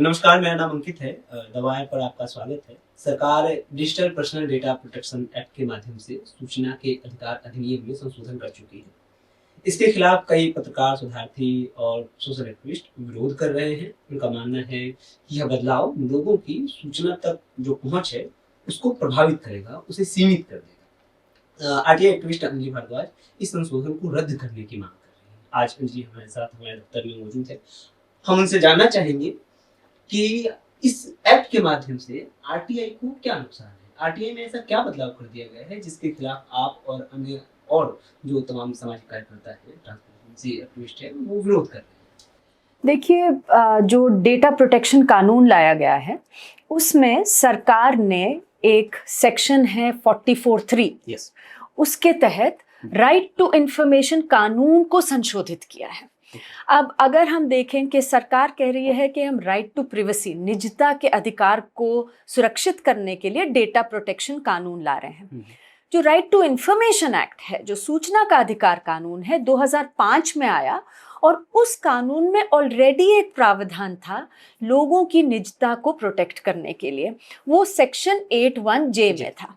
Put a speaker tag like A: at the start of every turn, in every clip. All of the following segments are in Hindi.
A: नमस्कार, मेरा नाम अंकित है। दवाएं पर आपका स्वागत है। सरकार digital personal data protection act के माध्यम से सूचना के अधिकार अधिनियम में संशोधन कर चुकी है। इसके खिलाफ कई पत्रकार, शोधार्थी और सोशल एक्टिविस्ट विरोध कर रहे हैं। उनका मानना है कि यह बदलाव लोगों की सूचना तक जो पहुंच है उसको प्रभावित करेगा, उसे सीमित कर देगा। आरटीआई एक्टिविस्ट अंजलि भारद्वाज इस संशोधन को रद्द करने की मांग कर रही है। आज अंजलि हमारे साथ हमारे दफ्तर में मौजूद है। हम उनसे जानना चाहेंगे कि इस एक्ट के माध्यम से आरटीआई को क्या नुकसान है, आरटीआई में ऐसा क्या बदलाव कर दिया गया है जिसके खिलाफ आप और अन्य और जो तमाम सामाजिक कार्यकर्ता है, ट्रांसपेरेंसी एक्टिविस्ट है, वो विरोध कर रहे हैं।
B: देखिए, जो डेटा प्रोटेक्शन कानून लाया गया है उसमें सरकार ने एक सेक्शन है 44(3) उसके तहत राइट टू इंफॉर्मेशन कानून को संशोधित किया है। अब अगर हम देखें कि सरकार कह रही है कि हम राइट टू प्रिवेसी, निजता के अधिकार को सुरक्षित करने के लिए डेटा प्रोटेक्शन कानून ला रहे हैं। जो राइट टू इंफॉर्मेशन एक्ट है, जो सूचना का अधिकार कानून है, 2005 में आया और उस कानून में ऑलरेडी एक प्रावधान था लोगों की निजता को प्रोटेक्ट करने के लिए। वो सेक्शन 81(j) में था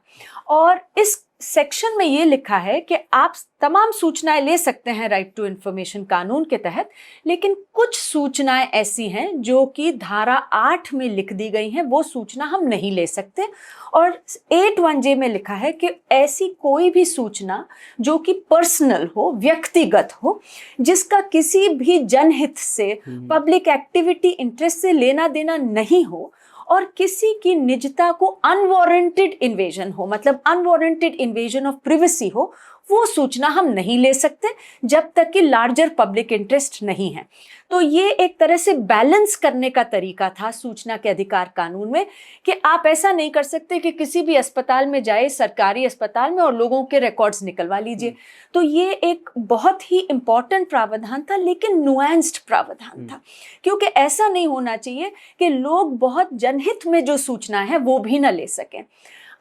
B: और इस सेक्शन में ये लिखा है कि आप तमाम सूचनाएं ले सकते हैं राइट टू इंफॉर्मेशन कानून के तहत, लेकिन कुछ सूचनाएं ऐसी हैं जो कि धारा 8 में लिख दी गई हैं, वो सूचना हम नहीं ले सकते। और 81(j) में लिखा है कि ऐसी कोई भी सूचना जो कि पर्सनल हो, व्यक्तिगत हो, जिसका किसी भी जनहित से, पब्लिक एक्टिविटी इंटरेस्ट से लेना देना नहीं हो और किसी की निजता को अनवारंटेड इन्वेजन हो, मतलब अनवारंटेड इन्वेजन ऑफ प्रिवेसी हो, वो सूचना हम नहीं ले सकते जब तक कि लार्जर पब्लिक इंटरेस्ट नहीं है। तो ये एक तरह से बैलेंस करने का तरीका था सूचना के अधिकार कानून में कि आप ऐसा नहीं कर सकते कि किसी भी अस्पताल में जाए, सरकारी अस्पताल में, और लोगों के रिकॉर्ड्स निकलवा लीजिए। तो ये एक बहुत ही इंपॉर्टेंट प्रावधान था, लेकिन नुआंस्ड प्रावधान था, क्योंकि ऐसा नहीं होना चाहिए कि लोग बहुत जनहित में जो सूचना है वो भी न ले सकें।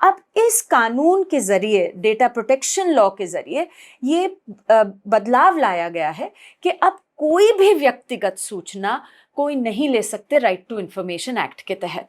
B: अब इस कानून के जरिए, डेटा प्रोटेक्शन लॉ के जरिए, ये बदलाव लाया गया है कि अब कोई भी व्यक्तिगत सूचना कोई नहीं ले सकते राइट टू इंफॉर्मेशन एक्ट के तहत।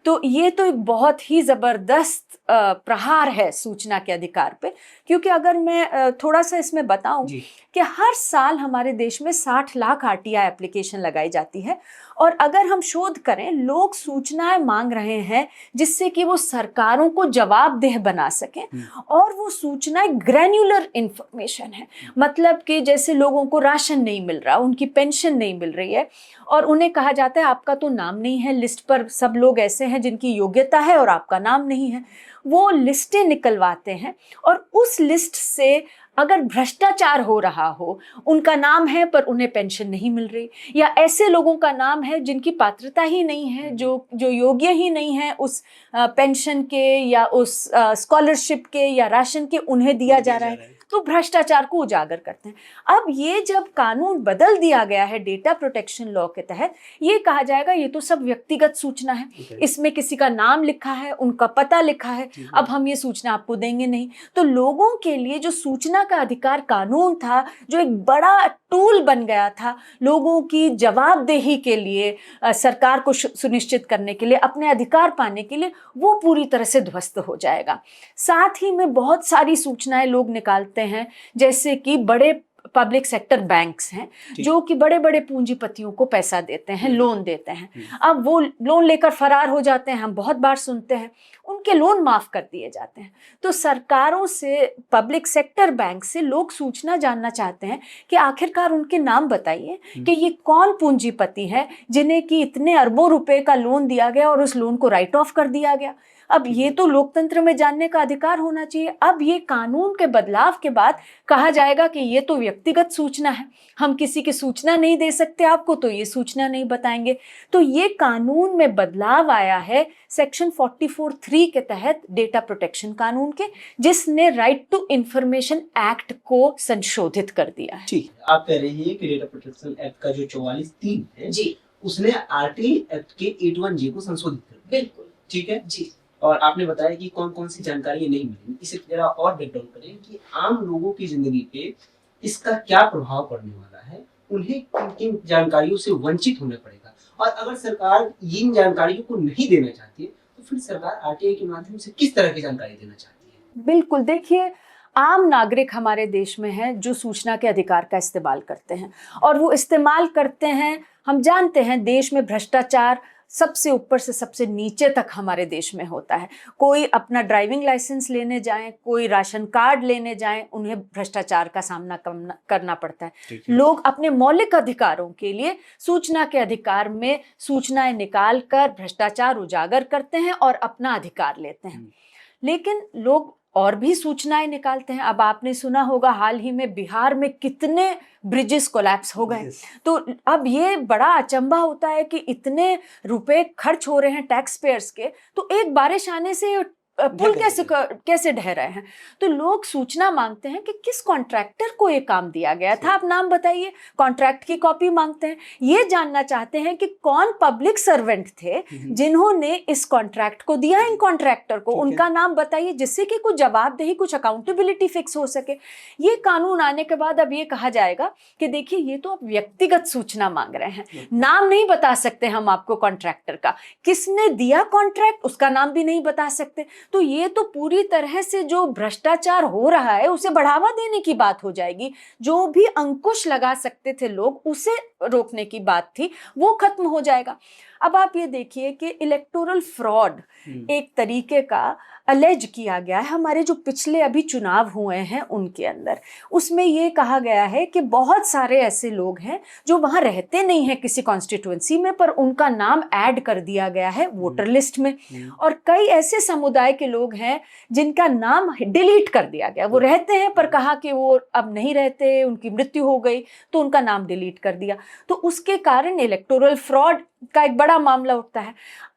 B: तो ये तो एक बहुत ही ज़बरदस्त प्रहार है सूचना के अधिकार पे, क्योंकि अगर मैं थोड़ा सा इसमें बताऊं कि हर साल हमारे देश में 60 लाख आरटीआई एप्लीकेशन लगाई जाती है और अगर हम शोध करें, लोग सूचनाएं मांग रहे हैं जिससे कि वो सरकारों को जवाबदेह बना सकें, और वो सूचनाएं ग्रैन्युलर इंफॉर्मेशन है, मतलब कि जैसे लोगों को राशन नहीं मिल रहा, उनकी पेंशन नहीं मिल रही है और उन्हें कहा जाता है आपका तो नाम नहीं है लिस्ट पर, सब लोग ऐसे हैं जिनकी योग्यता है और आपका नाम नहीं है। वो लिस्टें निकलवाते हैं और उस लिस्ट से अगर भ्रष्टाचार हो रहा हो, उनका नाम है पर उन्हें पेंशन नहीं मिल रही, या ऐसे लोगों का नाम है जिनकी पात्रता ही नहीं है, जो योग्य ही नहीं है उस पेंशन के या उस स्कॉलरशिप के या राशन के, उन्हें दिया जा रहा है, तो भ्रष्टाचार को उजागर करते हैं। अब ये जब कानून बदल दिया गया है डेटा प्रोटेक्शन लॉ के तहत, ये कहा जाएगा ये तो सब व्यक्तिगत सूचना है, इसमें किसी का नाम लिखा है, उनका पता लिखा है, अब हम ये सूचना आपको देंगे नहीं। तो लोगों के लिए जो सूचना का अधिकार कानून था, जो एक बड़ा टूल बन गया था लोगों की जवाबदेही के लिए, सरकार को सुनिश्चित करने के लिए, अपने अधिकार पाने के लिए, वो पूरी तरह से ध्वस्त हो जाएगा। साथ ही में बहुत सारी सूचनाएं लोग निकालते हैं, जैसे कि बड़े पब्लिक सेक्टर बैंक्स हैं जो कि बड़े बड़े पूंजीपतियों को पैसा देते हैं, लोन देते हैं। अब वो लोन लेकर फरार हो जाते हैं, हम बहुत बार सुनते हैं, उनके लोन माफ कर दिए जाते हैं। तो सरकारों से, पब्लिक सेक्टर बैंक से लोग सूचना जानना चाहते हैं कि आखिरकार उनके नाम बताइए कि ये कौन पूंजीपति है जिन्हें कि इतने अरबों रुपए का लोन दिया गया और उस लोन को राइट ऑफ कर दिया गया। अब ये तो लोकतंत्र में जानने का अधिकार होना चाहिए। अब ये कानून के बदलाव के बाद कहा जाएगा कि ये तो व्यक्तिगत सूचना है, हम किसी की सूचना नहीं दे सकते आपको, तो ये सूचना नहीं बताएंगे। तो ये कानून में बदलाव आया है सेक्शन 44(3) के तहत डेटा प्रोटेक्शन कानून के, जिसने राइट टू इंफॉर्मेशन एक्ट को संशोधित कर दिया है।
A: ठीक, आप कह रही हैं कि डेटा प्रोटेक्शन एक्ट का जो 44(3) है जी, उसने आरटीआई एक्ट के 81(j) को संशोधित कर दिया। बिल्कुल ठीक है जी। और आपने बताया कि कौन कौन सी जानकारी नहीं मिली, इसे जरा और ब्रेकडाउन करें कि आम लोगों की जिंदगी पे इसका क्या प्रभाव पड़ने वाला है, उन्हें किन किन जानकारियों से वंचित होना पड़ेगा और अगर सरकार इन जानकारियों को नहीं देना चाहती है तो फिर सरकार आरटीआई के माध्यम से किस तरह की जानकारी देना चाहती है?
B: बिल्कुल, देखिए, आम नागरिक हमारे देश में हैं जो सूचना के अधिकार का इस्तेमाल करते हैं, और वो इस्तेमाल करते हैं, हम जानते हैं देश में भ्रष्टाचार सबसे ऊपर से सबसे नीचे तक हमारे देश में होता है। कोई अपना ड्राइविंग लाइसेंस लेने जाएं, कोई राशन कार्ड लेने जाएं, उन्हें भ्रष्टाचार का सामना करना पड़ता है। लोग अपने मौलिक अधिकारों के लिए सूचना के अधिकार में सूचनाएं निकाल कर भ्रष्टाचार उजागर करते हैं और अपना अधिकार लेते हैं। लेकिन लोग और भी सूचनाएं निकालते हैं। अब आपने सुना होगा हाल ही में बिहार में कितने ब्रिजेस कोलैप्स हो गए। तो अब ये बड़ा अचंभा होता है कि इतने रुपए खर्च हो रहे हैं टैक्स पेयर्स के, तो एक बारिश आने से पुल कैसे ढह रहे हैं। तो लोग सूचना मांगते हैं कि किस कॉन्ट्रैक्टर को ये काम दिया गया था, आप नाम बताइए, कॉन्ट्रैक्ट की कॉपी मांगते हैं। ये जानना चाहते हैं कि कौन पब्लिक सर्वेंट थे जिन्होंने इस कॉन्ट्रैक्ट को दिया, इन कॉन्ट्रैक्टर को, उनका नाम बताइए, जिससे कि कुछ जवाबदेही, कुछ अकाउंटेबिलिटी फिक्स हो सके। ये कानून आने के बाद अब ये कहा जाएगा कि देखिए ये तो आप व्यक्तिगत सूचना मांग रहे हैं, नाम नहीं बता सकते हम आपको कॉन्ट्रैक्टर का, किसने दिया कॉन्ट्रैक्ट उसका नाम भी नहीं बता सकते। तो ये तो पूरी तरह से जो भ्रष्टाचार हो रहा है उसे बढ़ावा देने की बात हो जाएगी। जो भी अंकुश लगा सकते थे लोग, उसे रोकने की बात थी, वो खत्म हो जाएगा। अब आप ये देखिए कि इलेक्टोरल फ्रॉड एक तरीके का अलेज किया गया है हमारे जो पिछले अभी चुनाव हुए हैं उनके अंदर। उसमें ये कहा गया है कि बहुत सारे ऐसे लोग हैं जो वहां रहते नहीं हैं किसी कॉन्स्टिट्यूएंसी में, पर उनका नाम ऐड कर दिया गया है वोटर लिस्ट में। और कई ऐसे समुदाय के लोग हैं जिनका नाम डिलीट कर दिया गया। वो रहते हैं पर कहा कि वो अब नहीं रहते, उनकी मृत्यु हो गई, तो उनका नाम डिलीट कर दिया। तो उसके कारण इलेक्टोरल फ्रॉड का एक बड़ा मामला उठता है।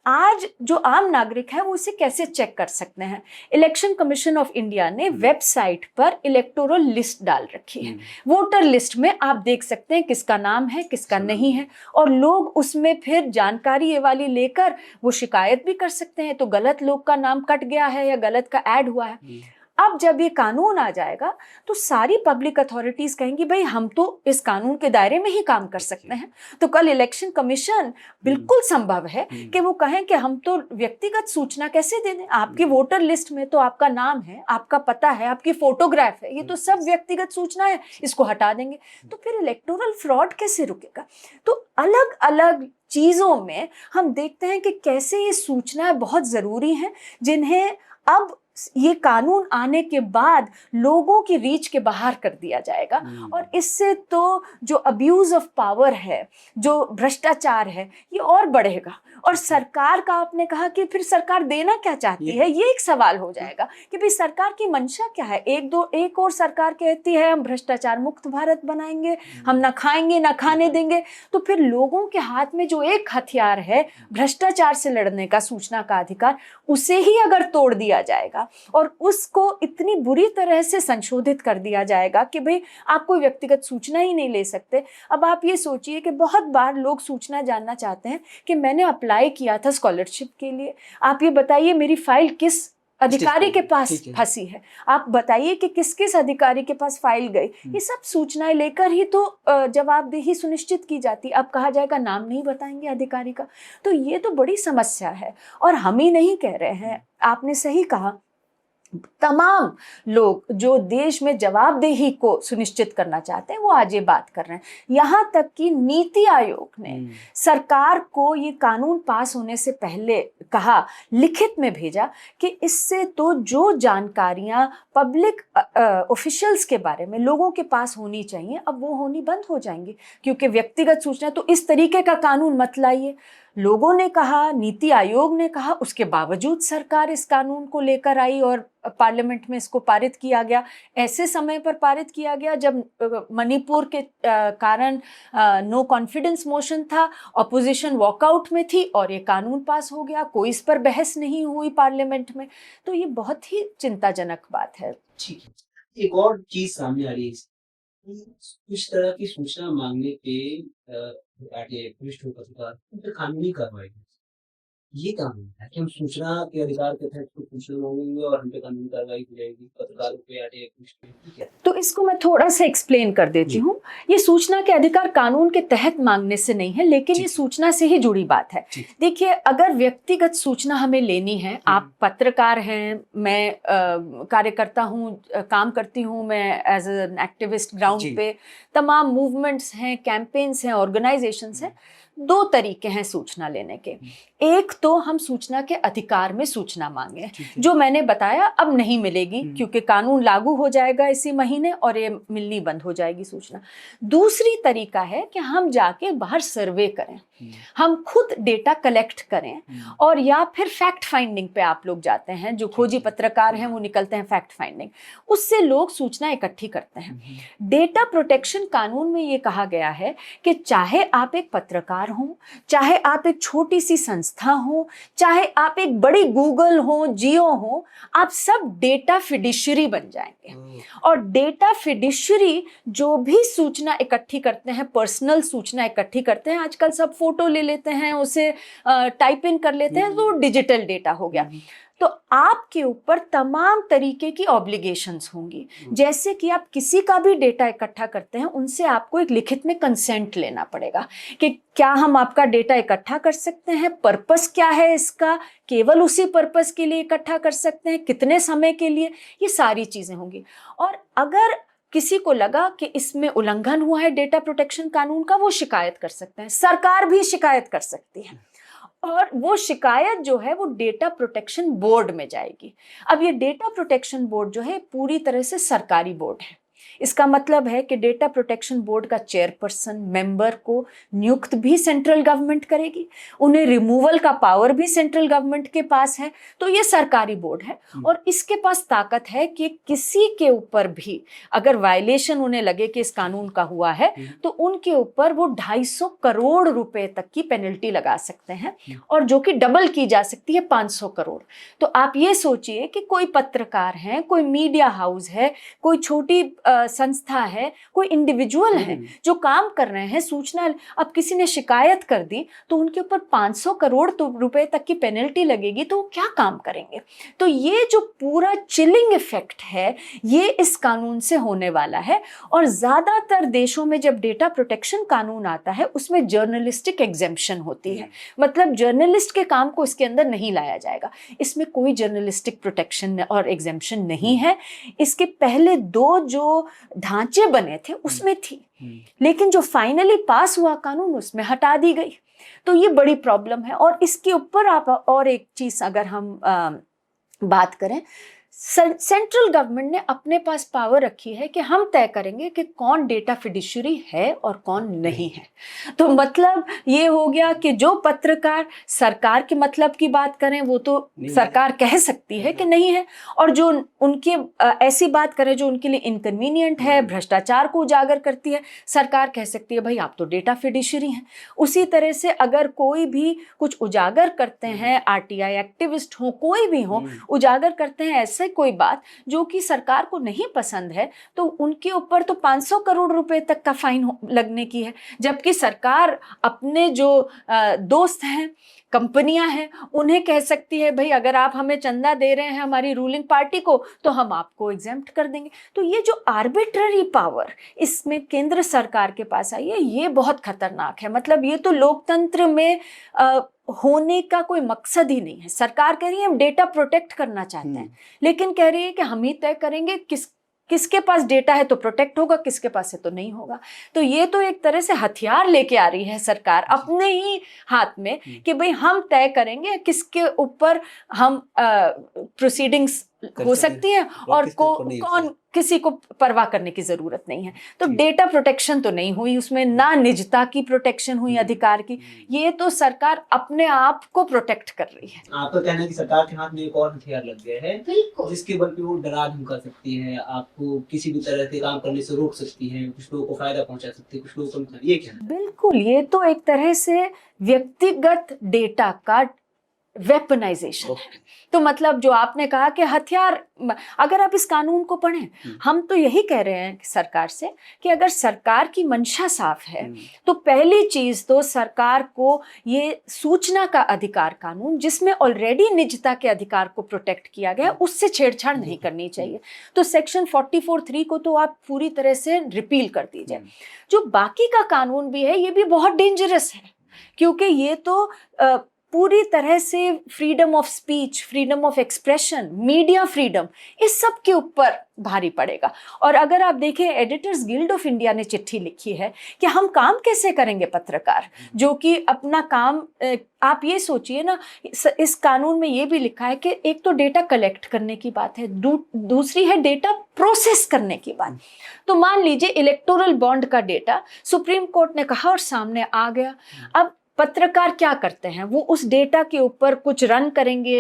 B: आज जो आम नागरिक है वो इसे कैसे चेक कर सकते हैं? इलेक्शन कमीशन ऑफ इंडिया ने वेबसाइट पर इलेक्टोरल लिस्ट डाल रखी है। वोटर लिस्ट में आप देख सकते हैं किसका नाम है, किसका नहीं है, और लोग उसमें फिर जानकारी ये वाली लेकर वो शिकायत भी कर सकते हैं। तो गलत लोग का नाम कट गया है या गलत का ऐड हुआ है। अब जब ये कानून आ जाएगा तो सारी पब्लिक अथॉरिटीज कहेंगी भाई हम तो इस कानून के दायरे में ही काम कर सकते हैं। तो कल इलेक्शन कमीशन बिल्कुल संभव है कि वो कहें कि हम तो व्यक्तिगत सूचना कैसे दे दें, आपकी वोटर लिस्ट में तो आपका नाम है, आपका पता है, आपकी फोटोग्राफ है, ये तो सब व्यक्तिगत सूचना है, इसको हटा देंगे। तो फिर इलेक्टोरल फ्रॉड कैसे रुकेगा? तो अलग अलग चीजों में हम देखते हैं कि कैसे ये सूचनाएं बहुत जरूरी हैं, जिन्हें अब ये कानून आने के बाद लोगों की रीच के बाहर कर दिया जाएगा। और इससे तो जो अब्यूज ऑफ पावर है, जो भ्रष्टाचार है, ये और बढ़ेगा। और सरकार का आपने कहा कि फिर सरकार देना क्या चाहती है, ये एक सवाल हो जाएगा कि भाई सरकार की मंशा क्या है। एक और सरकार कहती है हम भ्रष्टाचार मुक्त भारत बनाएंगे, हम ना खाएंगे ना खाने देंगे। तो फिर लोगों के हाथ में जो एक हथियार है भ्रष्टाचार से लड़ने का, सूचना का अधिकार, उसे ही अगर तोड़ दिया जाएगा और उसको इतनी बुरी तरह से संशोधित कर दिया जाएगा कि भाई आप कोई व्यक्तिगत सूचना ही नहीं ले सकते। अब आप ये सोचिए कि बहुत बार लोग सूचना जानना चाहते हैं कि मैंने अप्लाई किया था स्कॉलरशिप के लिए, आप ये बताइए मेरी फाइल किस अधिकारी के पास फंसी है, आप बताइए कि किस किस अधिकारी के पास फाइल गई। ये सब सूचनाएं लेकर ही तो जवाबदेही सुनिश्चित की जाती। अब कहा जाएगा नाम नहीं बताएंगे अधिकारी का, तो ये तो बड़ी समस्या है। और हम ही नहीं कह रहे हैं, आपने सही कहा, तमाम लोग जो देश में जवाबदेही को सुनिश्चित करना चाहते हैं वो आज ये बात कर रहे हैं। यहाँ तक कि नीति आयोग ने सरकार को ये कानून पास होने से पहले कहा, लिखित में भेजा कि इससे तो जो जानकारियां पब्लिक ऑफिशियल्स के बारे में लोगों के पास होनी चाहिए अब वो होनी बंद हो जाएंगी, क्योंकि व्यक्तिगत सूचना, तो इस तरीके का कानून मत लाइए। लोगों ने कहा, नीति आयोग ने कहा, उसके बावजूद सरकार इस कानून को लेकर आई और पार्लियामेंट में इसको पारित किया गया। ऐसे समय पर पारित किया गया जब मणिपुर के कारण नो कॉन्फिडेंस मोशन था, ऑपोजिशन वॉकआउट में थी और ये कानून पास हो गया, कोई इस पर बहस नहीं हुई पार्लियामेंट में। तो ये बहुत ही चिंताजनक बात है।
A: ठीक है, एक और चीज सामने आ रही है, कुछ तरह की सूचना मांगने पे कानूनी कार्रवाई, ये कानून है कि हम सूचना के अधिकार के तहत कुछ सूचना मांगेंगे और हम पे कानूनी कार्रवाई हो जाएगी, पत्रकारों पे या क्या?
B: तो इसको मैं थोड़ा सा एक्सप्लेन कर देती हूँ। ये सूचना के अधिकार कानून के तहत मांगने से नहीं है, लेकिन ये सूचना से ही जुड़ी बात है। देखिए, अगर व्यक्तिगत सूचना हमें लेनी है, आप पत्रकार हैं, मैं कार्यकर्ता हूँ, काम करती हूँ मैं एज एन एक्टिविस्ट ग्राउंड पे, तमाम मूवमेंट्स हैं, कैंपेन्स हैं, ऑर्गेनाइजेशंस हैं। दो तरीके हैं सूचना लेने के। एक तो हम सूचना के अधिकार में सूचना मांगे, जो मैंने बताया अब नहीं मिलेगी क्योंकि कानून लागू हो जाएगा इसी महीने और ये मिलनी बंद हो जाएगी सूचना। दूसरी तरीका है कि हम जाके बाहर सर्वे करें, हम खुद डेटा कलेक्ट करें, और या फिर फैक्ट फाइंडिंग पे आप लोग जाते हैं, जो खोजी पत्रकार हैं वो निकलते हैं फैक्ट फाइंडिंग, उससे लोग सूचना इकट्ठी करते हैं। डेटा प्रोटेक्शन कानून में ये कहा गया है कि चाहे आप एक पत्रकार हो, चाहे आप एक छोटी सी संस्था हो, चाहे आप एक बड़ी गूगल हो, जियो हो, आप सब डेटा फिडिशरी बन जाएंगे। और डेटा फिडिशरी जो भी सूचना इकट्ठी करते हैं, पर्सनल सूचना इकट्ठी करते हैं, आजकल सब फोटो ले लेते हैं, उसे टाइप इन कर लेते हैं, तो डिजिटल डेटा हो गया। तो आपके ऊपर तमाम तरीके की ऑब्लिगेशंस होंगी। जैसे कि आप किसी का भी डेटा इकट्ठा करते हैं, उनसे आपको एक लिखित में कंसेंट लेना पड़ेगा कि क्या हम आपका डेटा इकट्ठा कर सकते हैं, पर्पस क्या है इसका, केवल उसी पर्पस के लिए इकट्ठा कर सकते हैं, कितने समय के लिए, ये सारी चीजें होंगी। और अगर किसी को लगा कि इसमें उल्लंघन हुआ है डेटा प्रोटेक्शन कानून का, वो शिकायत कर सकते हैं, सरकार भी शिकायत कर सकती है, और वो शिकायत जो है वो डेटा प्रोटेक्शन बोर्ड में जाएगी। अब ये डेटा प्रोटेक्शन बोर्ड जो है पूरी तरह से सरकारी बोर्ड है। इसका मतलब है कि डेटा प्रोटेक्शन बोर्ड का चेयरपर्सन, मेंबर को नियुक्त भी सेंट्रल गवर्नमेंट करेगी, उन्हें रिमूवल का पावर भी सेंट्रल गवर्नमेंट के पास है। तो ये सरकारी बोर्ड है और इसके पास ताकत है कि किसी के ऊपर भी अगर वायलेशन उन्हें लगे कि इस कानून का हुआ है, तो उनके ऊपर वो 250 करोड़ रुपए तक की पेनल्टी लगा सकते हैं, और जो कि डबल की जा सकती है 500 करोड़। तो आप ये सोचिए कि कोई पत्रकार है, कोई मीडिया हाउस है, कोई छोटी संस्था है, कोई इंडिविजुअल है जो काम कर रहे हैं, सूचना, अब किसी ने शिकायत कर दी तो उनके ऊपर 500 करोड़ रुपए तक की पेनल्टी लगेगी, तो वो क्या काम करेंगे। तो ये जो पूरा चिलिंग इफेक्ट है, ये इस कानून से होने वाला है। और ज्यादातर देशों में जब डेटा प्रोटेक्शन कानून आता है, उसमें जर्नलिस्टिक एग्जेम्पशन होती है, मतलब जर्नलिस्ट के काम को इसके अंदर नहीं लाया जाएगा। इसमें कोई जर्नलिस्टिक प्रोटेक्शन और एग्जेम्पशन नहीं है। इसके पहले दो जो ढांचे बने थे उसमें थी, लेकिन जो फाइनली पास हुआ कानून, उसमें हटा दी गई। तो ये बड़ी प्रॉब्लम है। और इसके ऊपर आप और एक चीज अगर हम बात करें, सेंट्रल गवर्नमेंट ने अपने पास पावर रखी है कि हम तय करेंगे कि कौन डेटा फिडिशरी है और कौन नहीं है। तो मतलब ये हो गया कि जो पत्रकार सरकार के मतलब की बात करें, वो तो सरकार कह सकती है कि नहीं है, और जो उनके ऐसी बात करें जो उनके लिए इनकन्वीनियंट है, भ्रष्टाचार को उजागर करती है, सरकार कह सकती है भाई आप तो डेटा फिडिशरी हैं। उसी तरह से अगर कोई भी कुछ उजागर करते हैं, आरटीआई एक्टिविस्ट हो, कोई भी हो, उजागर करते हैं ऐसे कोई बात जो कि सरकार को नहीं पसंद है, तो उनके ऊपर तो 500 करोड़ रुपए तक का फाइन लगने की है। जबकि सरकार अपने जो दोस्त हैं, कंपनियां हैं, उन्हें कह सकती है भाई अगर आप हमें चंदा दे रहे हैं हमारी रूलिंग पार्टी को, तो हम आपको एग्जेम्प्ट कर देंगे। तो ये जो आर्बिट्ररी पावर इसमें केंद्र सरकार के पास आई है, ये बहुत खतरनाक है। मतलब ये तो लोकतंत्र में होने का कोई मकसद ही नहीं है। सरकार कह रही है हम डेटा प्रोटेक्ट करना चाहते हैं, लेकिन कह रही है कि हम ही तय करेंगे किसके पास डेटा है तो प्रोटेक्ट होगा, किसके पास है तो नहीं होगा। तो ये तो एक तरह से हथियार लेके आ रही है सरकार अपने ही हाथ में कि भाई हम तय करेंगे किसके ऊपर हम प्रोसीडिंग्स हो सकती है और कौन, किसी को परवाह करने की जरूरत नहीं है। तो डेटा प्रोटेक्शन तो नहीं हुई उसमें, ना निजता की प्रोटेक्शन हुई अधिकार की। ये तो सरकार अपने आप को प्रोटेक्ट कर रही है।
A: आपका कहना है कि सरकार के हाथ में एक और हथियार लग गया है जिसके बल पे वो डरा धमका सकती है, आपको किसी भी तरह के काम करने से रोक सकती है, कुछ लोगों को फायदा पहुंचा सकती है, कुछ लोगों को। ये क्या है?
B: बिल्कुल, ये तो एक तरह से व्यक्तिगत डेटा का वेपनाइजेशन है। तो मतलब जो आपने कहा कि हथियार, अगर आप इस कानून को पढ़ें, हम तो यही कह रहे हैं सरकार से कि अगर सरकार की मंशा साफ है तो पहली चीज तो सरकार को ये सूचना का अधिकार कानून, जिसमें ऑलरेडी निजता के अधिकार को प्रोटेक्ट किया गया, उससे छेड़छाड़ नहीं करनी चाहिए। तो सेक्शन 44(3) को तो आप पूरी तरह से रिपील कर दीजिए। जो बाकी का कानून भी है ये भी बहुत डेंजरस है, क्योंकि ये तो पूरी तरह से freedom of speech, freedom of expression, media freedom, इस सब के ऊपर भारी पड़ेगा। और अगर आप देखें, एडिटर्स गिल्ड ऑफ इंडिया ने चिट्ठी लिखी है कि हम काम कैसे करेंगे पत्रकार, जो कि अपना काम, आप ये सोचिए ना, इस कानून में ये भी लिखा है कि एक तो डेटा कलेक्ट करने की बात है, दूसरी है डेटा प्रोसेस करने की बात। तो मान लीजिए इलेक्टोरल बॉन्ड का डेटा सुप्रीम कोर्ट ने कहा और सामने आ गया, अब पत्रकार क्या करते हैं, वो उस डेटा के ऊपर कुछ रन करेंगे,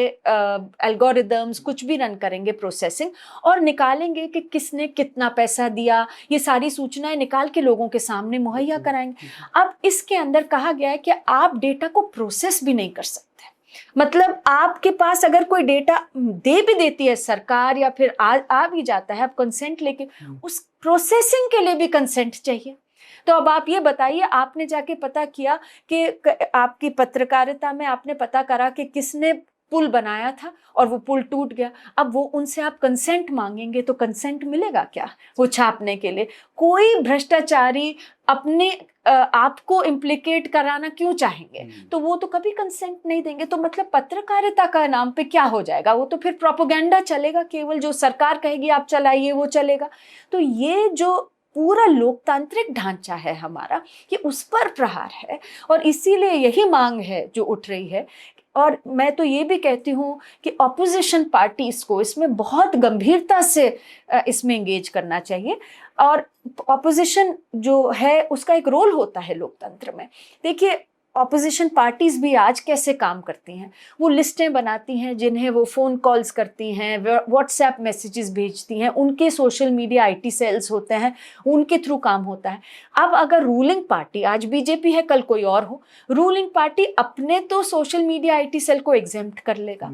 B: एल्गोरिदम्स कुछ भी रन करेंगे, प्रोसेसिंग, और निकालेंगे कि किसने कितना पैसा दिया, ये सारी सूचनाएं निकाल के लोगों के सामने मुहैया कराएंगे। अब इसके अंदर कहा गया है कि आप डेटा को प्रोसेस भी नहीं कर सकते। मतलब आपके पास अगर कोई डेटा दे भी देती है सरकार या फिर आ भी जाता है, आप कंसेंट लेके, उस प्रोसेसिंग के लिए भी कंसेंट चाहिए। तो अब आप ये बताइए, आपने जाके पता किया कि आपकी पत्रकारिता में आपने पता करा कि किसने पुल बनाया था और वो पुल टूट गया, अब वो उनसे आप कंसेंट मांगेंगे तो कंसेंट मिलेगा क्या वो छापने के लिए? कोई भ्रष्टाचारी अपने आपको इम्प्लीकेट कराना क्यों चाहेंगे? तो वो तो कभी कंसेंट नहीं देंगे। तो मतलब पत्रकारिता का नाम पे क्या हो जाएगा, वो तो फिर प्रोपेगेंडा चलेगा, केवल जो सरकार कहेगी आप चलाइए वो चलेगा। तो ये जो पूरा लोकतांत्रिक ढांचा है हमारा, कि उस पर प्रहार है, और इसीलिए यही मांग है जो उठ रही है। और मैं तो ये भी कहती हूँ कि ऑपोजिशन पार्टीज को इसमें बहुत गंभीरता से इसमें एंगेज करना चाहिए। और ऑपोजिशन जो है उसका एक रोल होता है लोकतंत्र में। देखिए, ऑपोजिशन पार्टीज भी आज कैसे काम करती हैं, वो लिस्टें बनाती हैं जिन्हें वो फ़ोन कॉल्स करती हैं, व्हाट्सएप मैसेजेस भेजती हैं, उनके सोशल मीडिया IT सेल्स होते हैं, उनके थ्रू काम होता है। अब अगर रूलिंग पार्टी, आज बीजेपी है कल कोई और हो, रूलिंग पार्टी अपने तो सोशल मीडिया IT सेल को एग्जेम्प्ट कर लेगा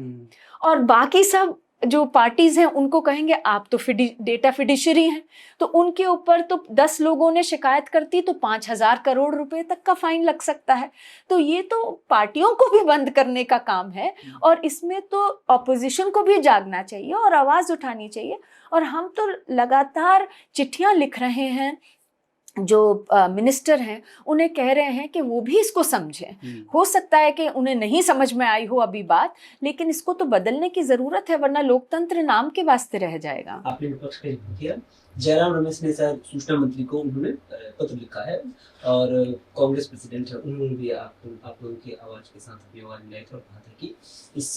B: और बाकी सब जो पार्टीज हैं उनको कहेंगे आप तो डेटा फिडिशरी हैं, तो उनके ऊपर तो 10 लोगों ने शिकायत करती तो 5,000 करोड़ रुपए तक का फाइन लग सकता है। तो ये तो पार्टियों को भी बंद करने का काम है, और इसमें तो ऑपोजिशन को भी जागना चाहिए और आवाज उठानी चाहिए। और हम तो लगातार चिट्ठियां लिख रहे हैं, जो मिनिस्टर हैं उन्हें कह रहे हैं कि वो भी इसको समझें। हो सकता है कि उन्हें नहीं समझ में आई हो अभी बात, लेकिन इसको तो बदलने की जरूरत है, वरना लोकतंत्र नाम के वास्ते रह जाएगा।
A: आपने विपक्ष का जिक्र किया, जयराम रमेश ने शायद सूचना मंत्री को उन्होंने पत्र लिखा है, और कांग्रेस प्रेसिडेंट है उन्होंने भी आप लोगों की आवाज के साथ अपनी आवाज मिलाई थी और कहा था कि इस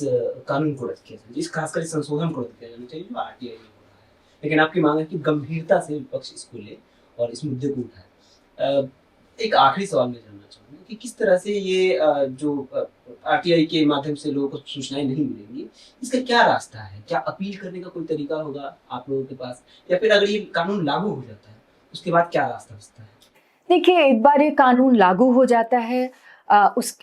A: कानून को रद्द किया जाए, इस खासकर संशोधन को रद्द किया जाना चाहिए जो RTI में हो रहा है। लेकिन आपकी मांग है कि गंभीरता से विपक्ष इसको ले और इस मुद्दे को उठाए। एक आखिरी सवाल मैं जानना चाहूँगा कि किस तरह से ये जो RTI के माध्यम से लोगों को सूचनाएं नहीं मिलेंगी, इसका क्या रास्ता है? क्या अपील करने का कोई तरीका होगा आप लोगों के पास, या फिर अगर ये कानून लागू हो जाता है उसके बाद क्या रास्ता बचता है?
B: देखिए, एक बार ये कानून लागू हो जाता है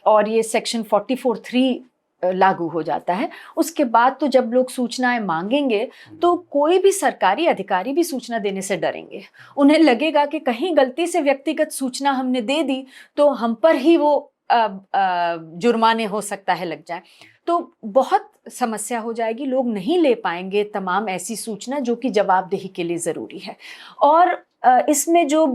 B: और ये सेक्शन 44(3) लागू हो जाता है, उसके बाद तो जब लोग सूचनाएं मांगेंगे तो कोई भी सरकारी अधिकारी भी सूचना देने से डरेंगे। उन्हें लगेगा कि कहीं गलती से व्यक्तिगत सूचना हमने दे दी तो हम पर ही वो जुर्माने हो सकता है लग जाए, तो बहुत समस्या हो जाएगी। लोग नहीं ले पाएंगे तमाम ऐसी सूचना जो कि जवाबदेही के लिए ज़रूरी है। और इसमें जो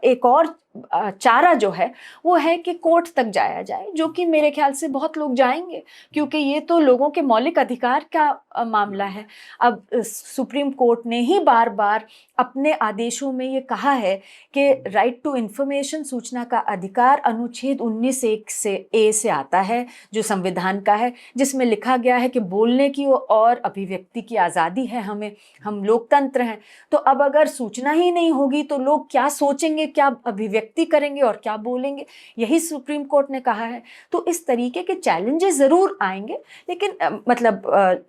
B: एक और चारा जो है वो है कि कोर्ट तक जाया जाए, जो कि मेरे ख्याल से बहुत लोग जाएंगे, क्योंकि ये तो लोगों के मौलिक अधिकार का मामला है। अब सुप्रीम कोर्ट ने ही बार बार अपने आदेशों में ये कहा है कि राइट टू इंफॉर्मेशन, सूचना का अधिकार, अनुच्छेद 19(1) से आता है, जो संविधान का है, जिसमें लिखा गया है कि बोलने की और अभिव्यक्ति की आज़ादी है हमें, हम लोकतंत्र हैं। तो अब अगर सूचना ही नहीं होगी तो लोग क्या सोचेंगे, क्या अभिव्यक्ति करेंगे और क्या बोलेंगे, यही सुप्रीम कोर्ट ने कहा है। तो इस तरीके के चैलेंजेस ज़रूर आएंगे, लेकिन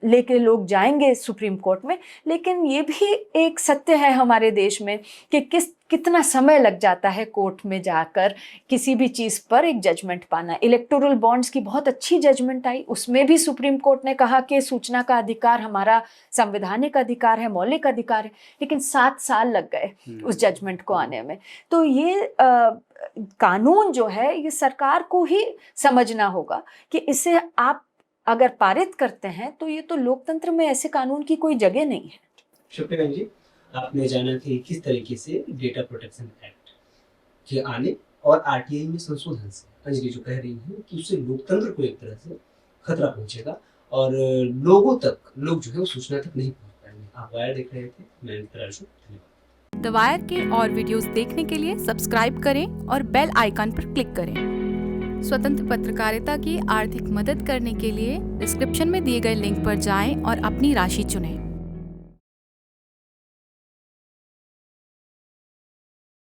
B: लेके लोग जाएंगे सुप्रीम कोर्ट में। लेकिन ये भी एक सत्य है हमारे देश में कि कितना समय लग जाता है कोर्ट में जाकर किसी भी चीज़ पर एक जजमेंट पाना। इलेक्टोरल बॉन्ड्स की बहुत अच्छी जजमेंट आई, उसमें भी सुप्रीम कोर्ट ने कहा कि सूचना का अधिकार हमारा संवैधानिक अधिकार है, मौलिक अधिकार है, लेकिन 7 साल लग गए उस जजमेंट को आने में। तो ये कानून जो है ये सरकार को ही समझना होगा कि इसे आप अगर पारित करते हैं तो ये तो लोकतंत्र में ऐसे कानून की कोई जगह नहीं है।
A: शुक्रिया जी, आपने जाना कि किस तरीके से डेटा प्रोटेक्शन एक्ट के आने और आरटीआई में संशोधन से अंजलि जो कह रही है कि उससे लोकतंत्र को एक तरह से खतरा पहुंचेगा और लोग जो है वो सूचना तक नहीं पहुंच पाएंगे। आप वायर देख रहे थे, मैं राजू, धन्यवाद।
C: द वायर के और वीडियोस देखने के लिए सब्सक्राइब करें और बेल आइकन पर क्लिक करें। स्वतंत्र पत्रकारिता की आर्थिक मदद करने के लिए डिस्क्रिप्शन में दिए गए लिंक पर जाएं और अपनी राशि चुनें।